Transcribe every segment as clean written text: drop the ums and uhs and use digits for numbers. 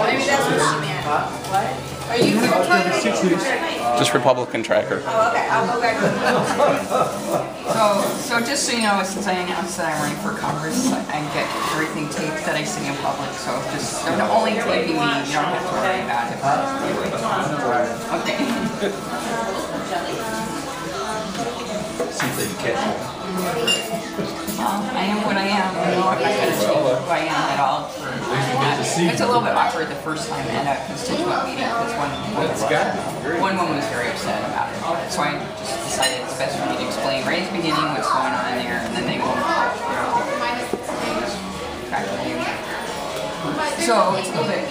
Maybe that's what she meant. What? Are you Just Republican tracker. Oh, okay. I'll go back to So just so you know, since I announced that I'm running for Congress, I get everything taped that I say in public. So just they're only taping me. You don't have to worry about it. Okay. I am what I am. I'm not going to change who I am at all. It's a little bit awkward the first time at a constituent meeting because one woman was very upset about it. So I just decided it's best for me to explain right at the beginning what's going on there, and then they won't track the view. So it's a little bit.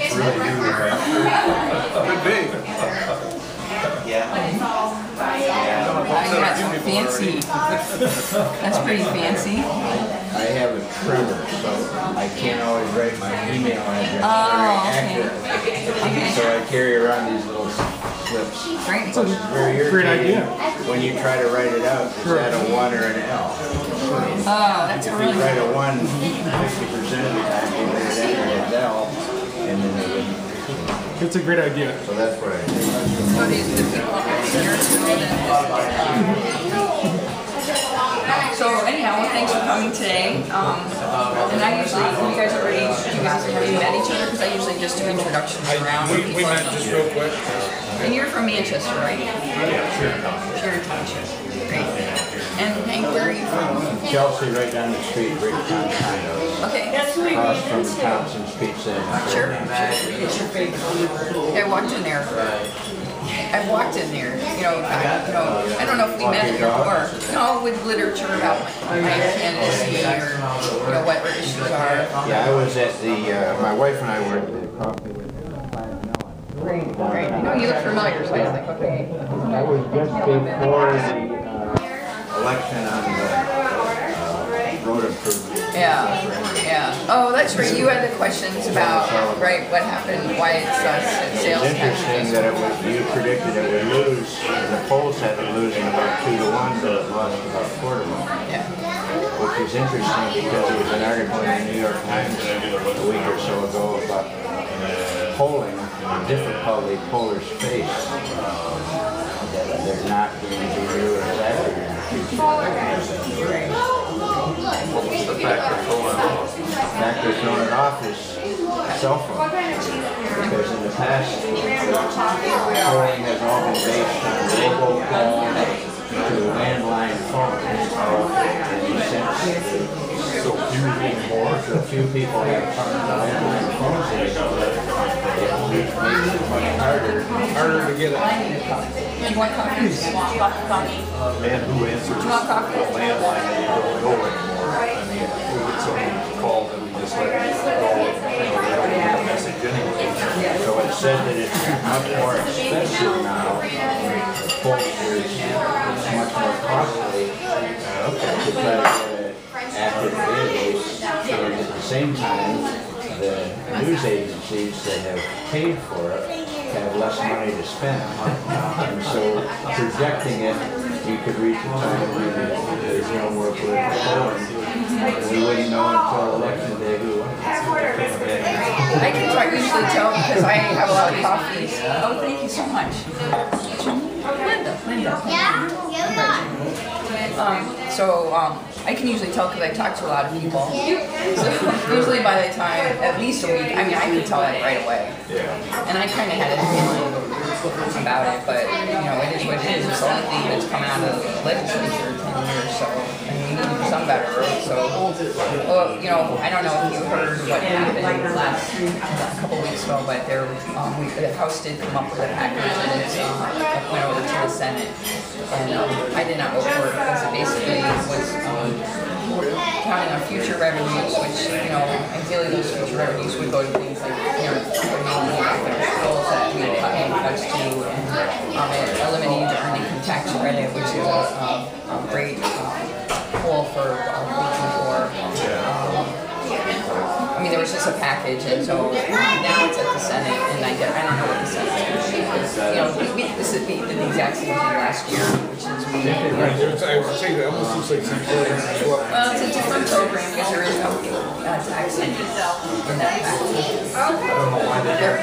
Big. Yeah. That's fancy. That's pretty fancy. I have a tremor, so I can't always write my email address very accurately. So I carry around these little slips. Great. It's very irritating when you try to write it out. Is that a 1 or an L? Oh, that's if really you write a 1 50% of the time, you write it as L, and then it wouldn't. It's a great idea. So that's what I do. So these the people up here. So anyhow, well, thanks for coming today. And I usually, you guys already met each other because I usually just do introductions around. We met just real quick. And you're from Manchester, right? Yeah, sure. Sure, Township. Great. And Hank, where are you from? Chelsea, right down the street, Bricktown condos. Okay. Across from Thompson's Pizza. Sure. I walked in there. I've walked in there. You know, I don't know if we met at your door. No, with literature about my candidacy or what issues are. Yeah, I was at the. My wife and I were at the coffee with Great. No, you look familiar, so I was like, okay. That was just before the election on the road improvement. Yeah. Oh, that's right. You had the questions about, what happened, why it's sales tax. It's interesting that you predicted it would lose, the polls had it losing about 2-1, but it lost about 4-1. Yeah. Which is interesting because there was an article in the New York Times a week or so ago about polling, the difficulty pollers face, that they're not going to be real as accurate in the future. What's the factor going off? The factor throwing off is cell phone. Because in the past, polling has all been based on robocall to landline phones. So few people have landline phones anymore. It makes it much harder to get it. Do you want coffee? Man who answers the landline that you don't know anymore. I mean, we get so many calls that we just let go of, they don't get a message anyway. So it said that it's much more expensive now. Pollsters, it's much more costly to try to get an accurate database. And at the same time, the news agencies that have paid for it have less money to spend. And so projecting it, you could reach a time when there's no more political polling. We wouldn't know until election day who won. I can usually tell because I have a lot of coffees. Oh, thank you so much. Linda. I can usually tell because I talk to a lot of people. So usually by the time, at least a week, I mean, I can tell it right away. And I kind of had a feeling about it, but, it is what it is. It's the only thing that's come out of the legislature in 10 years, so we need to do some better. So, I don't know if you heard what happened a couple weeks ago, but the House did come up with a package and it went over to the Senate. And I did not vote for it because it basically was counting on future revenues, which, ideally those future revenues would go to things like, schools that we cut in cuts to, and it eliminated the earned income tax credit, which is a great tool for there was just a package, and so now it's at the Senate, and I don't know what the Senate is. We did the exact same thing last year, which is we I would say that almost looks like some program as well. Well, it's a different program because there is no tax in that package. I don't know why they have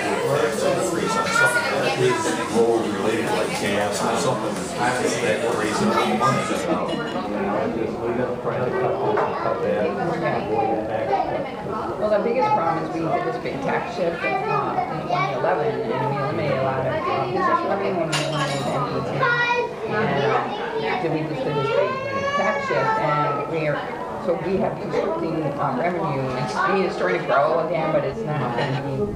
something that is gold related like gas or something that raise up the money. Well, the biggest problem is we did this big tax shift in 2011, and we eliminated a lot of business revenue when we eliminated Pt1. And we just did this big tax shift, and so we have conflicting revenue. It's starting to grow again, but it's not going to be.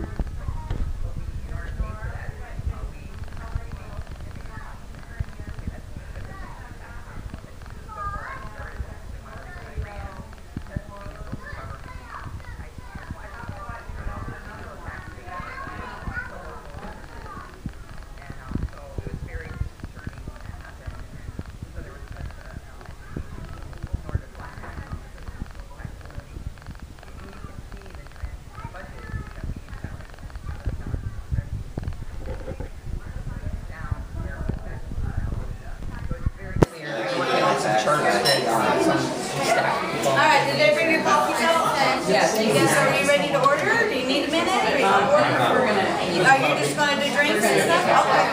Alright, did they bring your coffee out? Yes. You guys are you ready to order? Do you need a minute? Or you want to order? Are you just going to do drinks and stuff? Okay.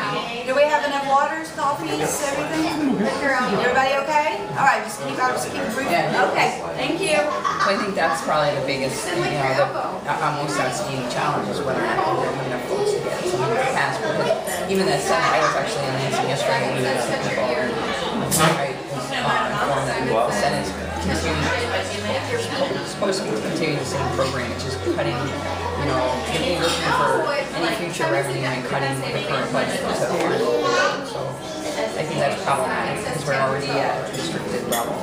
Do we have enough waters, coffees, everything? Everybody okay? Alright, I'll just keep briefing. Okay, thank you. So I think that's probably the biggest, the most outstanding challenge is whether or not we're going to folks to get some of the past. Because even the Senate, I was actually in Lansing yesterday when we were informed that the Senate is supposed to continue the same program, which is cutting, looking for any future revenue and cutting the current budget to the farm. So I think that's problematic because we're already at a restricted level.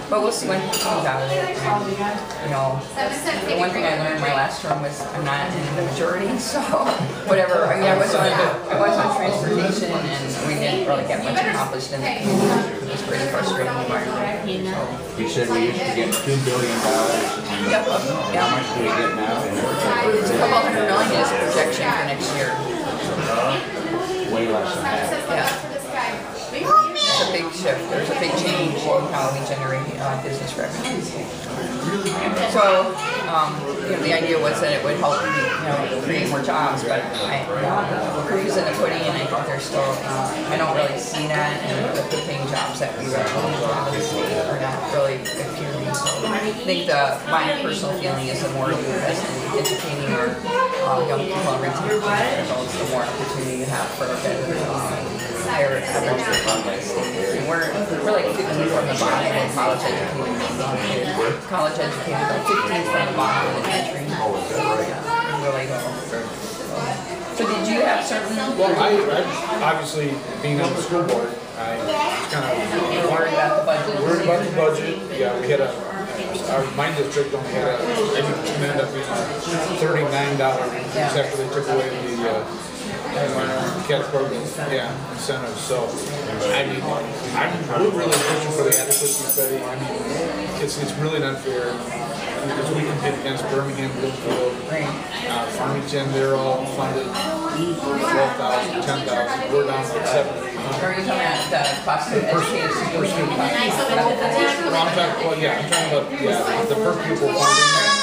But we'll see when it comes out of it. The one thing I learned my last term was I'm not in the majority, so whatever. I mean, I was on transportation, and we didn't really get much accomplished in the community. It was a pretty frustrating environment. You said we used to get $2 billion. Yep. How much do we get now? It's a couple $100 million is the projection for next year. Way less than that. Yeah. It's a big shift. There's a big change in how we generate business revenue. So, the idea was that it would help, create more jobs, but the proof is in the pudding, and I think there's still, I don't really see that, and the paying jobs that we really have in the state are not really appearing. So I think my personal feeling is the more you invest in educating our young people and raising adults, the more opportunity you have for a better higher average and we're like 15 from the bottom of college educated. College educated, like 15 from the bottom of the country. Really low. So did you have certain? Well, I obviously being on the school board, I was kind of worried about the budget. Worried about the budget. Yeah, we had my district only had I think it ended up being $39 after they took away the catch program, incentives. So, we're really pushing for the adequacy study. I mean, it's really not fair because we compete against Birmingham, Bloomfield, Farmington. They're all funded 12,000, 10,000. We're down like 7,000. Are you talking about the cost of education? Per student. I'm talking about the per pupil funding.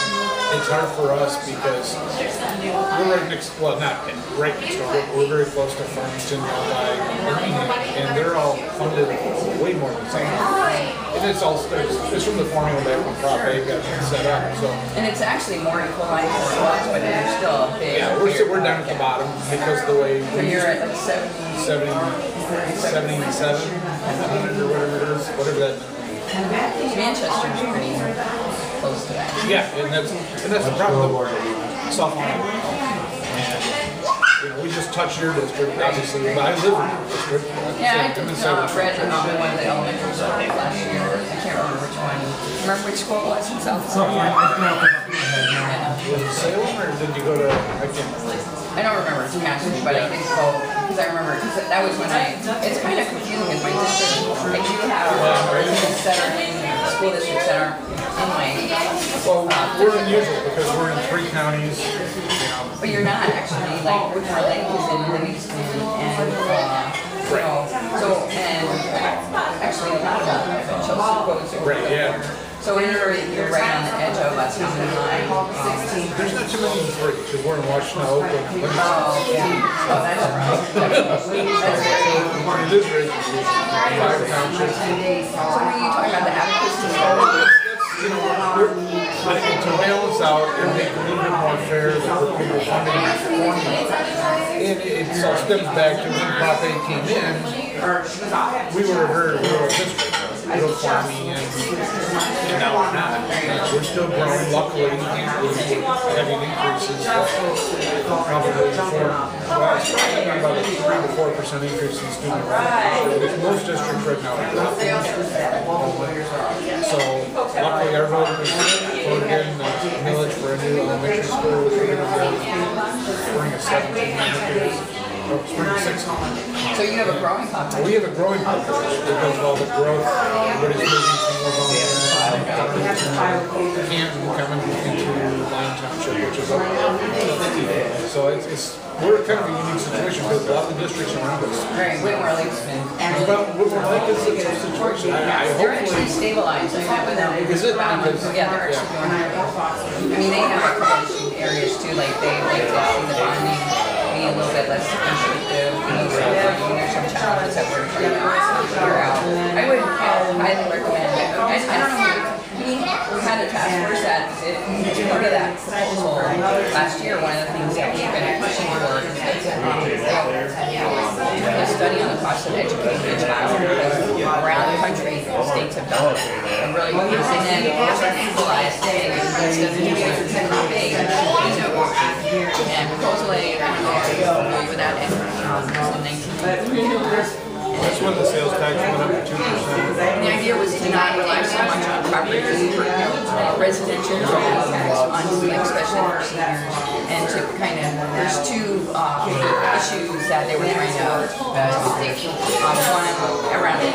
It's hard for us because we're right next, not right next door, we're very close to Farmington, and they're all funded way more than same. And it's from the formula back when Prop A got set up. So. And it's actually more equalized than it was, but there's still a big. Yeah, we're down at the bottom because of the way. So you're at like 77, 100 or whatever it is, whatever that. Manchester's pretty close to that. Yeah, and that's the problem. Sophomore. We just touched your district, obviously, but I live in your district. Yeah, I read one of the elementary schools last year. I can't remember which one. Remember which school it was in South Carolina? Was it Salem or did you go to? I don't remember exactly, but I did go because I remember that was when it's kind of confusing in my district. I do have residents that are in school districts that are in my. Well, we're unusual because we're in 3 counties. But you're not actually, like Whitmore Lake is in Livingston, and a lot about that. Chelsea goes over Right, yeah. So you're right on the edge of us coming line. There's not too many in three, because we're in Washington, Oakland. Oh, yeah. Oh, that's right. That's very It is very confusing. 5 townships. So when you talk about the advocacy, You know, I think to balance out and make it a little bit more fair that the people funding the formula. And it all stems back to when Prop 8 came in, we were a very rural district, real farming, and now we're not. We're still growing, luckily, we're having increases, but probably about a 3 to 4% increase in student enrollment. Most districts right now are dropping. So luckily our voters voted in the millage for a new elementary school, which we're going to do spring of 17, spring of 16. so you have a growing population. We have a growing population because of all the growth. Everybody's moving from Livonia to Canton, coming into Lyon Township, which is up there. So we're kind of a unique situation because a lot of the districts around us. Right, Whitmore Lake's been. But Whitmore Lake is a tough situation. They're actually stabilized. I met with them. Is it? Because, yeah, they're actually doing it. I mean, they have a couple of areas too. Like they like to see the bonding be a little bit less restrictive. There's some challenges that we're trying to figure out. I would highly recommend it. I don't know. We had a task force that part of that proposal last year. One of the things that we've been pushing for is a study on the cost of educating a child, because around the country, states have done it. And really, and then equalized things instead of doing it big. And proposal A, I don't know if you're familiar with that, in 19. That's when the sales tax went up to 2%. The idea was to not rely so much on property residential tax on like special for seniors, and to kind of, there's two issues that they were trying to take. One around it,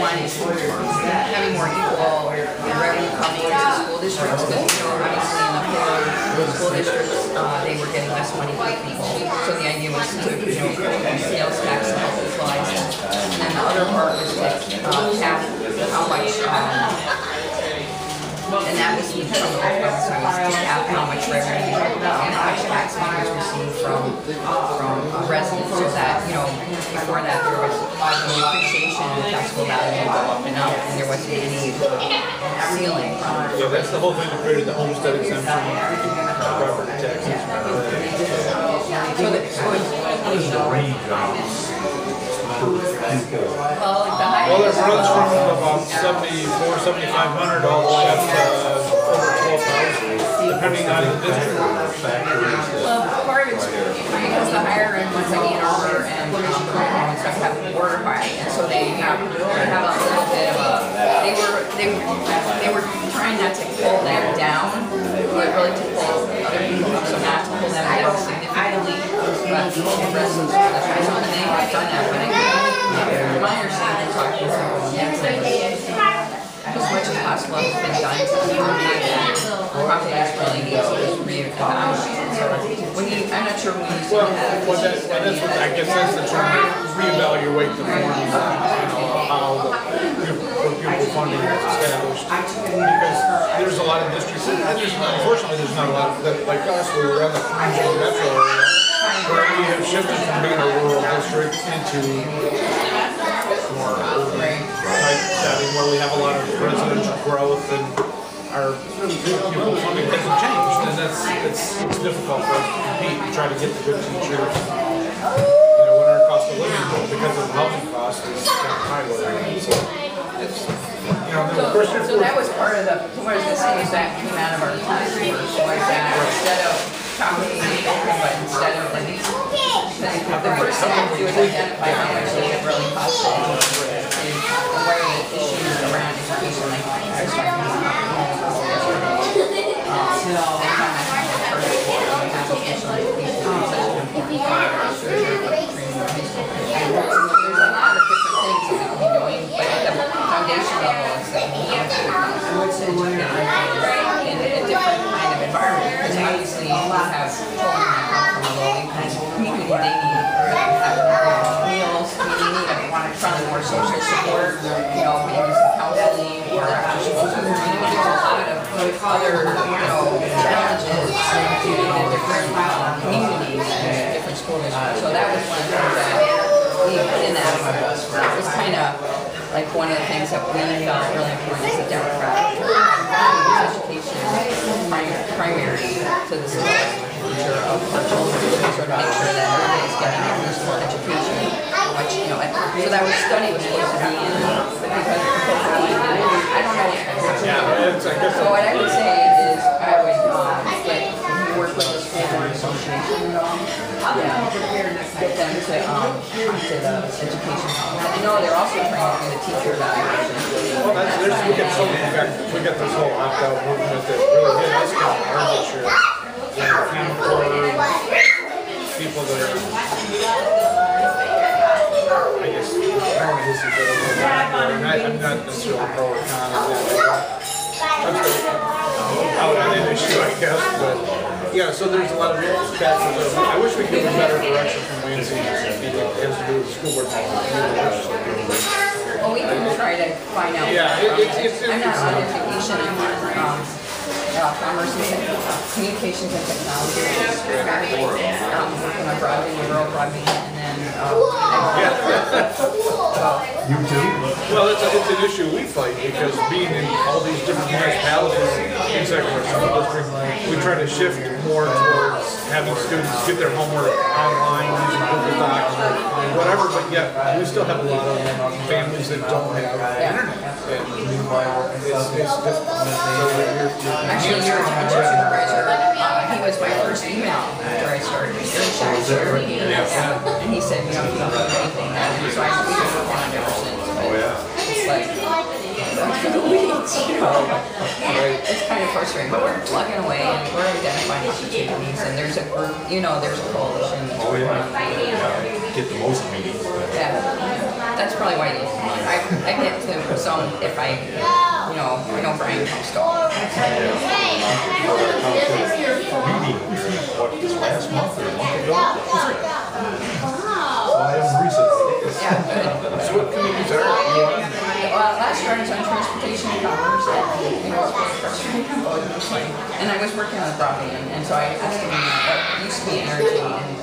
one is having more equal revenue coming into school districts, because obviously in the poor school districts they were getting less money for people. So the idea was to sales tax and help equalize. And then the other part was to cap how much, and that was the preference, was to cap how much revenue and how much tax money was received from residents, so that, before that there was the appreciation and the taxable value would go up and up, and there wasn't any ceiling. Yeah, that's the whole thing that created the homestead exemption, property taxes. Well, it runs from about 7,400, 7,500 all the way up to over 12,000, depending on the district. Well, part of it's because the higher end ones like Ann Arbor and stuff have border high, and so they have a little bit of a. They were trying not to pull them down, but really to pull other people up, so not to pull them down significantly, but residents for the high zone, and they have done that. But my understanding, talking to people, as much as possible has been done to eliminate that. Probably just really needs to just reevaluate. So I'm not sure when you see that. Well, that's what I guess that's the term, reevaluate the formula, how the pupil funding is established. Because there's a lot of districts, and unfortunately there's not a lot like us, we were on the fringe of the metro area, where we have shifted from being a rural district into more urban type setting where we have a lot of residential growth and our pupil funding hasn't changed, and it's difficult for us to compete and try to get the good teachers. When our cost of living, because of housing costs, is kind of high where so it's so that was part of the. What I was going to say is that came out of our task force, was that instead of talking but instead of at least, the first thing to do is identify how much it really costs to away issues around education, like I was talking about. There's a lot of different things that we can be doing, but at the foundation level, it's that we have to in a different kind of environment, because obviously you have children that come from a low-income community, they need meals, they need a more social support, you know, maybe some counseling or after-school tutoring. There's a lot of other, you know, challenges in the different communities and different school districts. So that was one of the things that we put in that article. It was kind of like one of the things that we felt really important as a Democrat. Education primary to the future of our children, to sort of make sure that everybody's getting at least more education. Which, you know, so that study was supposed to be in because I don't know. So what I would say is I would work with the school board association at all. Get them to talk to the education policy. I know they're also trying to do the teacher evaluation. Well, we got this whole opt-out movement that really hit us kind of hard this year. People that are, I guess, I don't know this is I'm not necessarily pro or con of that. Out on an issue, I guess, but yeah, so there's a lot of factors. I wish we could give a better direction from Lindsay as to do with the school board policy. Well, we can try to find out. Yeah, I'm not on education, I'm on commerce and communications and technology. Working on broadband, rural broadband, and then you too? Well, it's an issue we fight because being in all these different municipalities inside our school district, we try to shift more towards having students get their homework online using Google Docs or whatever, but yet we still have a lot of families that don't have internet. And it's difficult. Actually, your supervisor, he was my first email after I started research. And he said, you know, you don't do anything. So I said, we've been working on it ever since. It's like, the weeds, you know. It's kind of frustrating, but we're plugging away and we're identifying opportunities. And there's a group, you know, there's a coalition. Get the most meetings. Yeah, that's probably why I get to some if I, you know, I know Brian comes to all. Meeting, what, this last month or a month ago? I am recently. Yeah, good. So what communities are you on? Last year I was on transportation and commerce, and I was working on broadband, and so I asked him what used to be energy and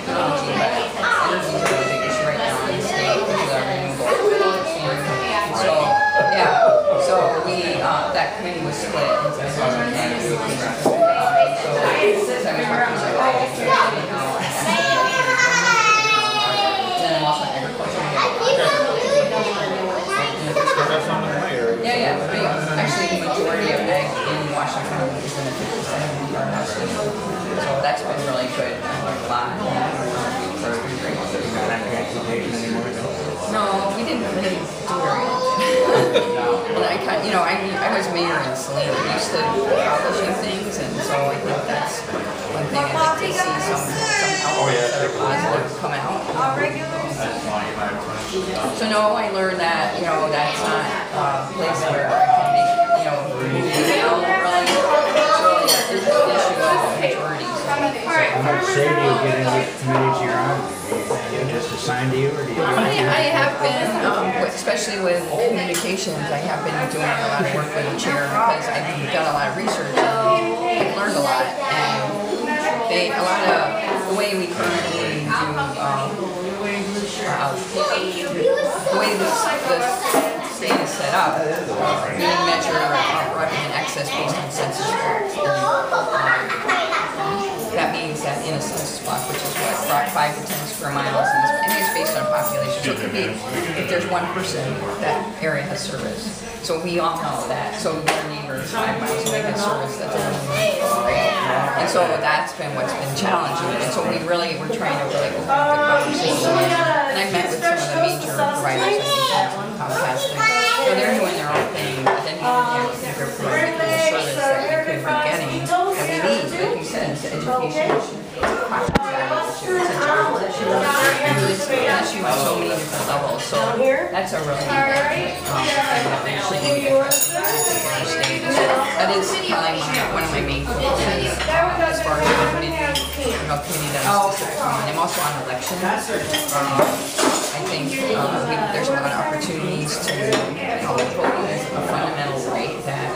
technology, but energy is a really big issue right now in the state with the renewable standard. So yeah, so we that committee was split into education and communication. So since I was working on then I'm also agriculture. Yeah. Actually, the majority of ag in Washington is in the 50% of our houses. So that's been really good. I learned a lot. No, we didn't really do very often. And I was mayor in Saline. I used to publishing things, and so I think that's one thing I'd like to see some outlets that are positive come out. So no, I learned that, you know, that's not a place where I can make, you know, really, it's really an issue of majorities. How much say do you get in the committees you're on? Do you just assign to you, or do you? I have been, especially with communications, I have been doing a lot of work with the chair because I've done a lot of research and I've learned a lot. And a lot of the way we currently do, the way the state is set up, we measure broadband access based on census tracts. That means that in a census block, which is what, 5 to 10 square miles, and it's based on population. So it could be, if there's one person, that area has service. So we all know that. So your neighbor is 5 miles away has service that's and so that's been what's been challenging. And so we're trying to really open up the conversation. And I've met with some of the major providers, Comcast, so they're doing their own thing, but then they're providing the service that we could be getting that we need. Like you said, it's an education issue, it's a poverty issue, it's a job issue, it's an issue on so many different levels. So that's a really thing that we should be addressing in our state. So that is probably one of my main goals as far as community that I'm specific on. I'm also on elections. I think there's a lot of opportunities to, voting is a fundamental right that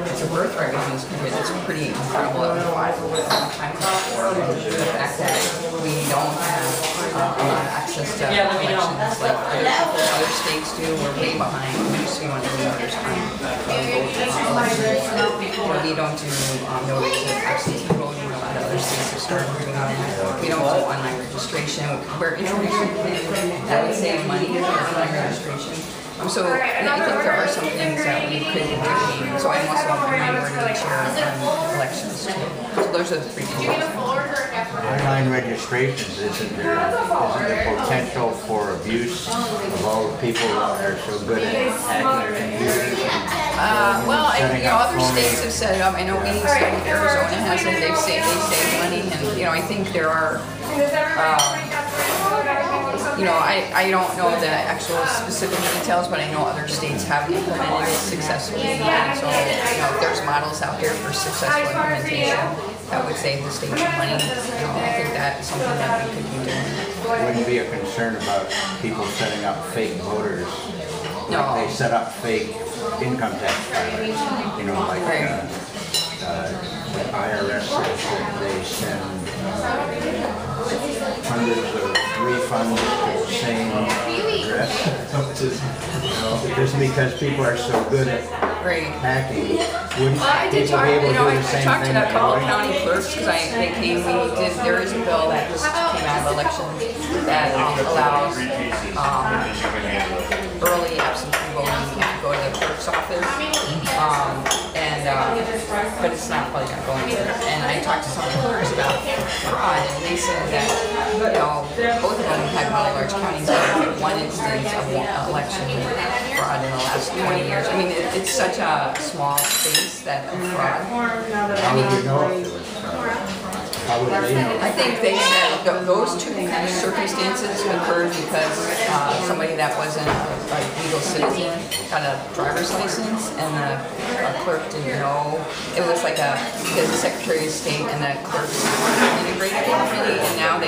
it's a birthright within this country that's pretty incredible that we fought for a long time before. The fact that we don't have a lot of access to elections like other states do. We're way behind. We used to be one of the leaders on elections. We don't do notice of absentee voting. A lot of other states have started doing that. We don't do online registration. We're introducing that would save money for online registration. So I think there are some things that we could be doing. So I'm also a minority chair on elections too. So those are the three things. Online registrations, isn't there potential for abuse of all the people that are so good at hacking computers? Well, other states have set it up. I know Arizona has it. They save money, and I think there are. I don't know the actual specific details, but I know other states have implemented it successfully. And so, if there's models out there for successful implementation that would save the state some money, I think that's something that we could be doing. Wouldn't be a concern about people setting up fake voters. No. Like they set up fake income tax filers. Like the IRS says that they send hundreds of refunds to the same address. Just because people are so good at hacking, wouldn't I did people talk, be able to do the I same talked thing? to a couple of county clerks because there is a bill that just came out of elections that allows early absentee voting to go to the clerk's office. But it's not probably going to go anywhere. And I talked to some of the clerks about fraud, and they said that, both of them had really large counties, but had one instance of election fraud in the last 20 years. I mean, it's such a small space that fraud. How would you know if it was how would they know? I think they said those two circumstances occurred because somebody that wasn't a legal citizen got a driver's license, and the clerk didn't know. It was like because the Secretary of State and the clerks integrated properly, and now the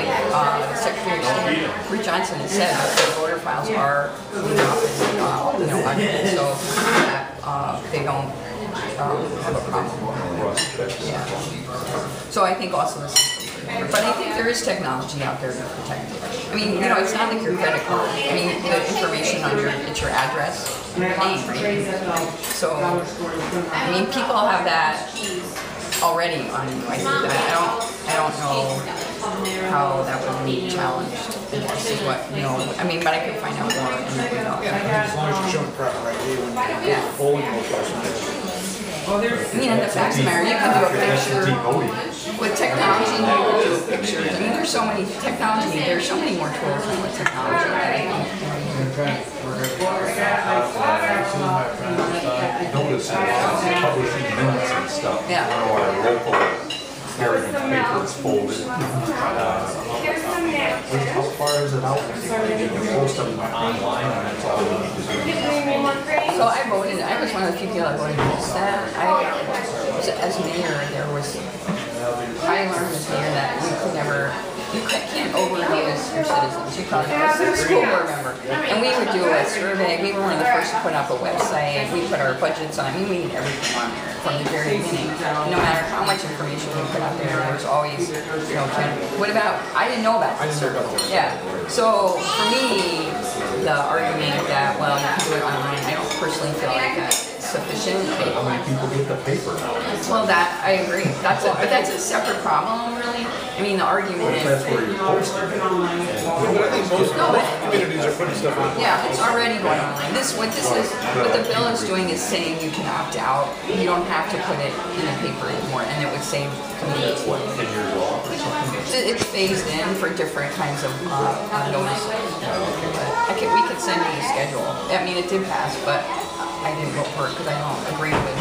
Secretary of State, Bree Johnson, has said that the voter files are audited, so that they don't have a problem. Yeah. So I think also this, but I think there is technology out there to protect it. I mean, it's not like your credit card. I mean, the information on it's your address, your name, right? So, I mean, people have that already on you. I think that I don't know how that would be challenged. This is what I mean, but I could find out more. As long as you're showing proper ID when you're polling location. I mean, and the fact of the matter, you can do a picture with technology. You can do pictures. I mean, there's so many technology. There's so many more tools with technology. Notice publishing minutes and stuff. Yeah. Our local heritage paper is folded. How far is it out? You can post them online, and that's all you need to do. So I voted. I was one of the few people that voted against that. As mayor, I learned as mayor that you can't overuse your citizens. You can't. As a school board member, and we would do a survey. We were one of the first to put up a website. We put our budgets on. I mean, we need everything on there from the very beginning. No matter how much information we put out there, there's always, what about? I didn't know about this. Yeah. So for me, the argument that you can do it online, I don't personally feel like that's sufficient. How many people get the paper now? Well, that I agree. But that's a separate problem, really. I mean, the argument is. That's where you're posting it. But I think most communities are putting stuff on. Yeah, it's already going online. What the bill is doing is saying you can opt out. You don't have to put it in the paper anymore, and it would save communities. What, 10 years old or something? It's phased in for different kinds of notices. We could send you the schedule. I mean, it did pass, but I didn't vote for it because I don't agree with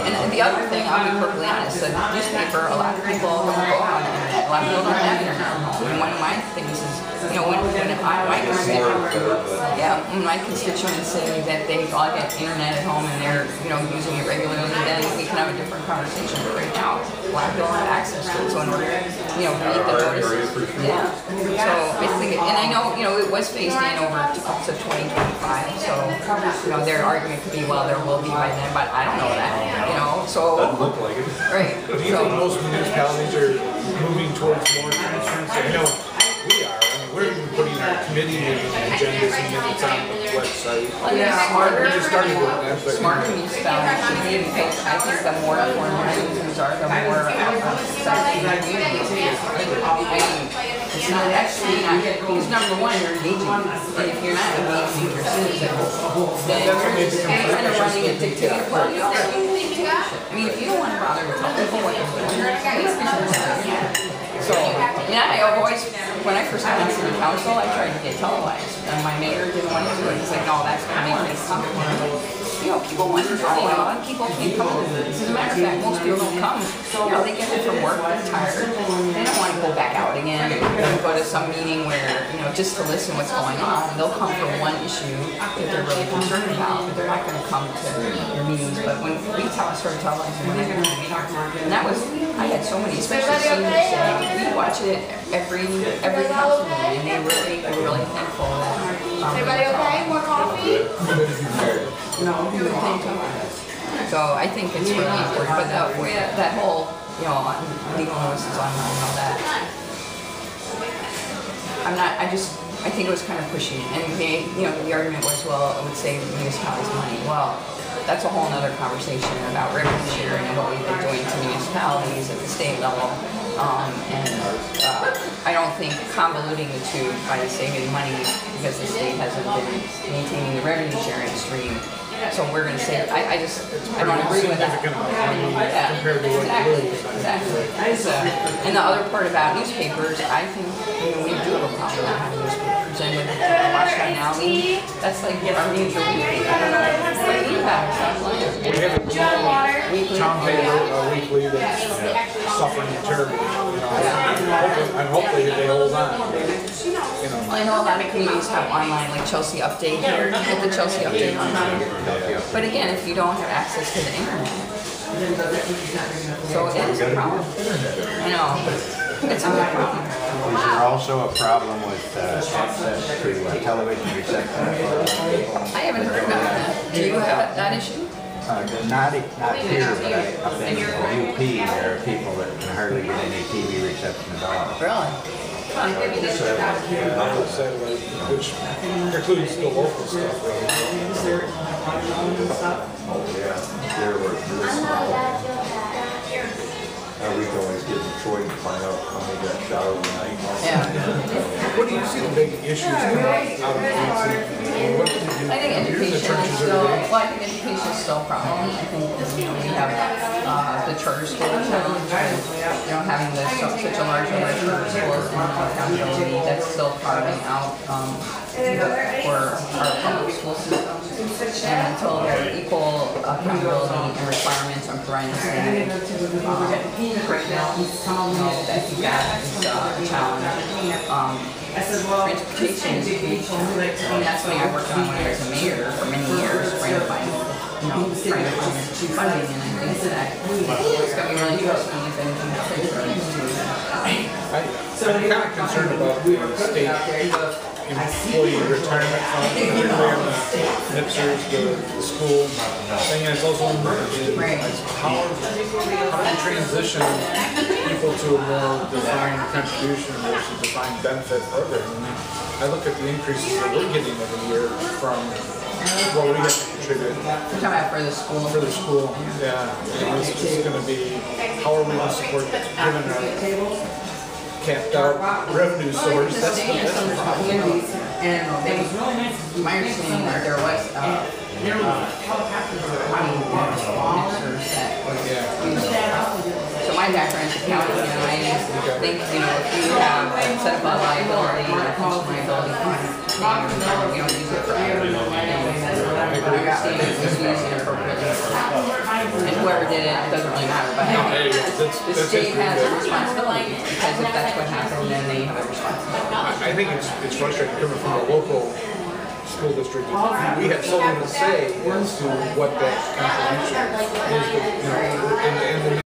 And the other thing, I'll be perfectly honest, the newspaper, a lot of people don't go on the internet. A lot of people don't have internet at home. And one of my things is, you know, when my constituents say that they all get internet at home and they're, you know, using it regularly, then we can have a different conversation. But right now, a lot of people don't have access to it. So in order to, you know, read the notices, yeah. So I think, and I know, you know, it was phased in over to 2025. So, you know, their argument could be, well, there will be by then, but I don't know that, you know. So, Doesn't look like it. right. Do you think most municipalities are moving towards more transparency? I know we are. I mean, we're even putting our committee meeting agendas in, and it's on the website. Smarter, We just started doing that, but smarter municipalities should be, because I think the more informed citizens are, the more successful the community is. It's not actually not, because number one, you're engaging, and if you're not engaging your citizens, then you're just kind of running a dictatorship. I mean, if you don't want to bother to tell people what you're doing, so, yeah, I've always, when I first got on city council, I tried to get televised, and my mayor didn't want to do it. He's like, no, that's going to make this, you know, people want to, you know, a lot of people can't come to this. As a matter of fact, most people don't come. You know, they get home from work, they're tired, they don't want to go back out again and go to some meeting where, you know, just to listen what's going on. They'll come for one issue that they're really concerned about, but they're not going to come to your meetings. But when we started televising, and that was, I had so many, especially seniors saying, we watch it every council meeting, and they were really thankful that. Everybody okay? More coffee? So I think it's really important, but that whole, you know, legal notices online and all that, I think it was kind of pushy, and you know, the argument was, well, it would save the municipalities money. Well, that's a whole other conversation about revenue sharing and what we've been doing to municipalities at the state level. I don't think convoluting the two by saving money because the state hasn't been maintaining the revenue sharing stream. So we're going to say, I don't agree with that. Yeah, exactly. And the other part about newspapers, I think, you know, we do have a problem with having newspapers. And with Washington now, that's like our major weekly. I don't know, but we have a town paper weekly that's suffering terribly. And hopefully they hold on. You know. I know a lot of communities have online, like Chelsea Update here, get the Chelsea Update online. But again, if you don't have access to the internet, so it is a problem. I know, it's a big problem. Is there also a problem with access to television reception? I haven't heard about that. Do you have that issue? Not here, but up in UP, there are people that can hardly get any TV reception at all. Really? Satellite, which includes the local stuff. We can always get Detroit and find out how many got shot overnight. Yeah. What do you see the big issues coming out of the I think education is still, well, I think education is still a problem. I think, you know, we have the charter school challenge, you know, having such a large number of charter schools and no accountability, that's still carving out for our public school system. And until there are equal accountability and requirements on providing the same curriculum, you know, I think that is a challenge. Transportation is huge. I mean, that's something I worked on when I was a mayor for many years, trying to find funding, and I think that it's going to be really interesting if anything happens. I'm kind of concerned about the state employee retirement fund, particularly on the mixers, the school thing, and it's also how to transition people to a more defined contribution versus defined benefit program. I mean, I look at the increases that we're getting every year from what we have to contribute. You're talking about for the school? For the school, yeah. And it's just going to be, how are we going to support given our capped out revenue source? That's the problem. And my understanding that there was so my background is accounting, and I think, you know, if you have a set up a liability or a pension liability, you don't use it for everything. understand it was used inappropriately. And whoever did it, it doesn't really matter, but the state has a responsibility, because if that's what happened, then they have a responsibility. I think it's frustrating coming from a local school district. We have so little to say as to what that contribution is, and